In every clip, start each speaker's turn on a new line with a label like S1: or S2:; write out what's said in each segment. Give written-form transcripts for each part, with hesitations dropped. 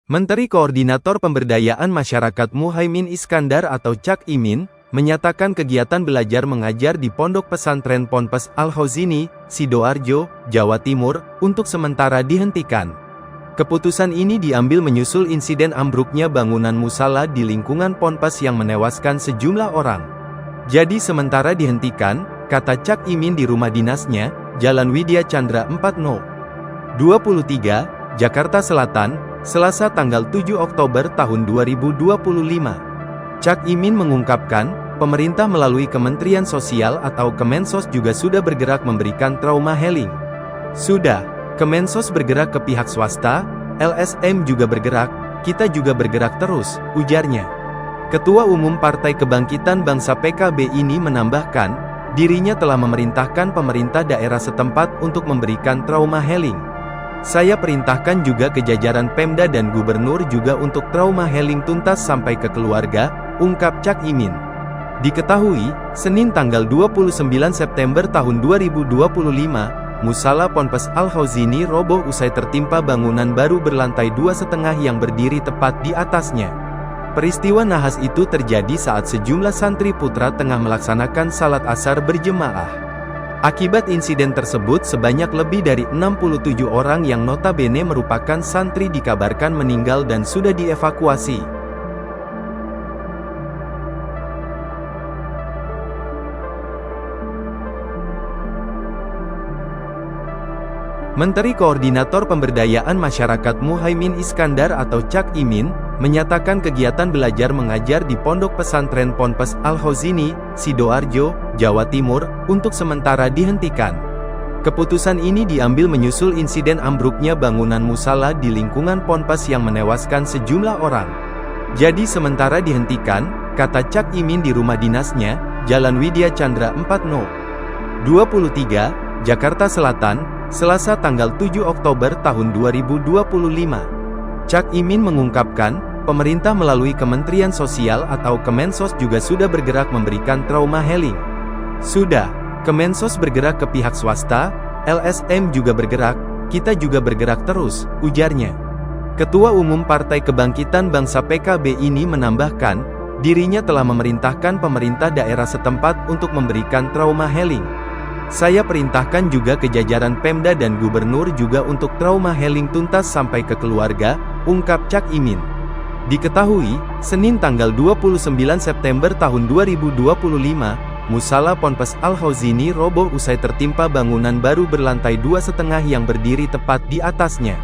S1: Menteri Koordinator Pemberdayaan Masyarakat Muhaimin Iskandar atau Cak Imin, menyatakan kegiatan belajar mengajar di Pondok Pesantren Ponpes Al-Khazini, Sidoarjo, Jawa Timur, untuk sementara dihentikan. Keputusan ini diambil menyusul insiden ambruknya bangunan musala di lingkungan Ponpes yang menewaskan sejumlah orang. Jadi sementara dihentikan, kata Cak Imin di rumah dinasnya, Jalan Widya Chandra 4 No. 23, Jakarta Selatan, Selasa tanggal 7 Oktober tahun 2025. Cak Imin mengungkapkan, pemerintah melalui Kementerian Sosial atau Kemensos juga sudah bergerak memberikan trauma healing. Sudah, Kemensos bergerak ke pihak swasta, LSM juga bergerak, kita juga bergerak terus, ujarnya. Ketua Umum Partai Kebangkitan Bangsa PKB ini menambahkan, dirinya telah memerintahkan pemerintah daerah setempat untuk memberikan trauma healing. Saya perintahkan juga ke jajaran Pemda dan Gubernur juga untuk trauma healing tuntas sampai ke keluarga, ungkap Cak Imin. Diketahui, Senin tanggal 29 September tahun 2025, musala Ponpes Al-Khazini roboh usai tertimpa bangunan baru berlantai 2,5 yang berdiri tepat di atasnya. Peristiwa nahas itu terjadi saat sejumlah santri putra tengah melaksanakan salat asar berjemaah. Akibat insiden tersebut sebanyak lebih dari 67 orang yang notabene merupakan santri dikabarkan meninggal dan sudah dievakuasi. Menteri Koordinator Pemberdayaan Masyarakat Muhaimin Iskandar atau Cak Imin, menyatakan kegiatan belajar mengajar di Pondok Pesantren Ponpes Al-Khazini, Sidoarjo, Jawa Timur, untuk sementara dihentikan. Keputusan ini diambil menyusul insiden ambruknya bangunan musala di lingkungan Ponpes yang menewaskan sejumlah orang. Jadi sementara dihentikan, kata Cak Imin di rumah dinasnya, Jalan Widya Chandra 4 No. 23, Jakarta Selatan, Selasa tanggal 7 Oktober tahun 2025. Cak Imin mengungkapkan, pemerintah melalui Kementerian Sosial atau Kemensos juga sudah bergerak memberikan trauma healing. Sudah, Kemensos bergerak ke pihak swasta, LSM juga bergerak, kita juga bergerak terus, ujarnya. Ketua Umum Partai Kebangkitan Bangsa PKB ini menambahkan, dirinya telah memerintahkan pemerintah daerah setempat untuk memberikan trauma healing. Saya perintahkan juga ke jajaran Pemda dan Gubernur juga untuk trauma healing tuntas sampai ke keluarga, ungkap Cak Imin. Diketahui, Senin tanggal 29 September tahun 2025, musala Ponpes Al-Khazini roboh usai tertimpa bangunan baru berlantai 2,5 yang berdiri tepat di atasnya.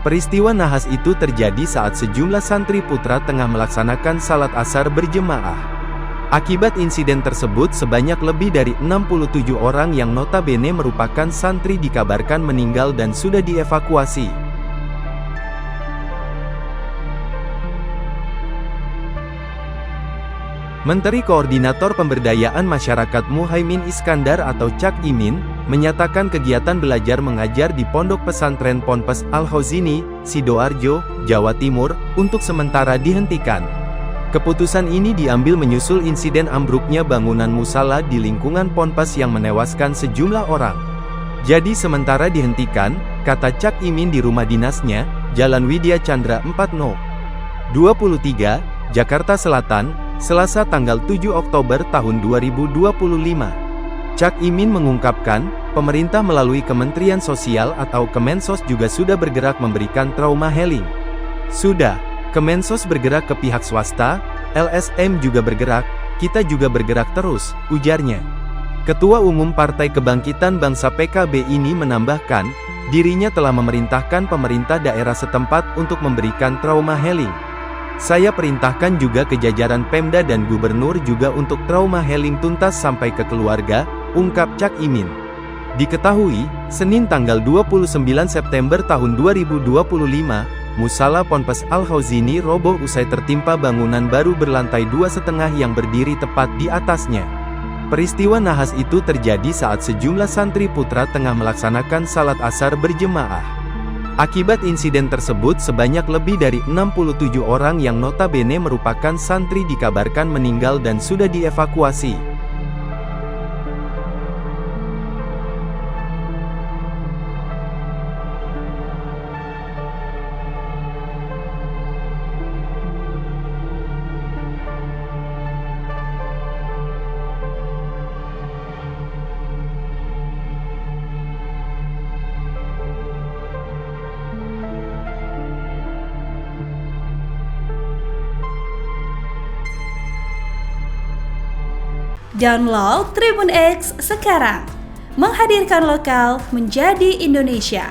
S1: Peristiwa nahas itu terjadi saat sejumlah santri putra tengah melaksanakan salat asar berjemaah. Akibat insiden tersebut sebanyak lebih dari 67 orang yang notabene merupakan santri dikabarkan meninggal dan sudah dievakuasi. Menteri Koordinator Pemberdayaan Masyarakat Muhaimin Iskandar atau Cak Imin, menyatakan kegiatan belajar mengajar di Pondok Pesantren Ponpes Al-Khazini, Sidoarjo, Jawa Timur, untuk sementara dihentikan. Keputusan ini diambil menyusul insiden ambruknya bangunan musala di lingkungan Ponpes yang menewaskan sejumlah orang. Jadi sementara dihentikan, kata Cak Imin di rumah dinasnya, Jalan Widya Chandra 4 No. 23, Jakarta Selatan, Selasa tanggal 7 Oktober tahun 2025. Cak Imin mengungkapkan, pemerintah melalui Kementerian Sosial atau Kemensos juga sudah bergerak memberikan trauma healing. Sudah, Kemensos bergerak ke pihak swasta, LSM juga bergerak, kita juga bergerak terus, ujarnya. Ketua Umum Partai Kebangkitan Bangsa PKB ini menambahkan, dirinya telah memerintahkan pemerintah daerah setempat untuk memberikan trauma healing. Saya perintahkan juga ke jajaran Pemda dan Gubernur juga untuk trauma healing tuntas sampai ke keluarga, ungkap Cak Imin. Diketahui, Senin tanggal 29 September tahun 2025, musala Ponpes Al-Khazini roboh usai tertimpa bangunan baru berlantai 2,5 yang berdiri tepat di atasnya. Peristiwa nahas itu terjadi saat sejumlah santri putra tengah melaksanakan salat asar berjemaah. Akibat insiden tersebut sebanyak lebih dari 67 orang yang notabene merupakan santri dikabarkan meninggal dan sudah dievakuasi.
S2: Download Tribun X sekarang. Menghadirkan lokal menjadi Indonesia.